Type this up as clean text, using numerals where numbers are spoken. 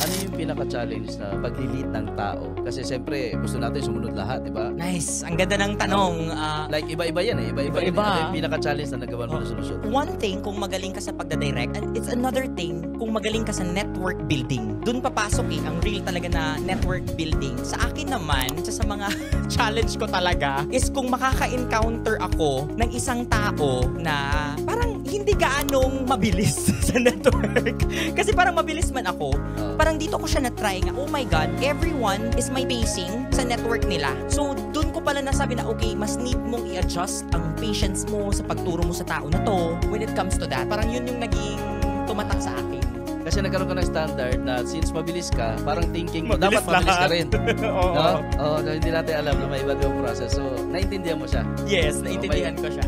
Ano yung pinaka-challenge na pag-lead ng tao? Kasi siyempre, gusto natin sumunod lahat, di ba? Nice. Ang ganda ng tanong. Like, iba-iba yan eh. Iba-iba yan. Ano yung pinaka-challenge na nagawa mo na solusyon? One thing, kung magaling ka sa pagdadirect, and it's another thing, kung magaling ka sa network building. Doon papasok ang real talaga na network building. Sa akin naman, sa mga challenge ko talaga, is kung makaka-encounter ako ng isang tao na parang hindi gaanong mabilis sa network. Kasi parang mabilis man ako, parang dito ko siya na-try nga, oh my God, everyone is my pacing sa network nila. So, dun ko pala nasabi na, okay, mas need mong i-adjust ang patience mo sa pagturo mo sa tao na to when it comes to that. Parang yun yung naging tumatak sa akin. Kasi nagkaroon ka ng standard na since mabilis ka, parang thinking mo, dapat mabilis ka rin. Oo. No? Oo, hindi natin alam na may iba't ibang process. So, naintindihan mo siya. Yes, naintindihan ko siya.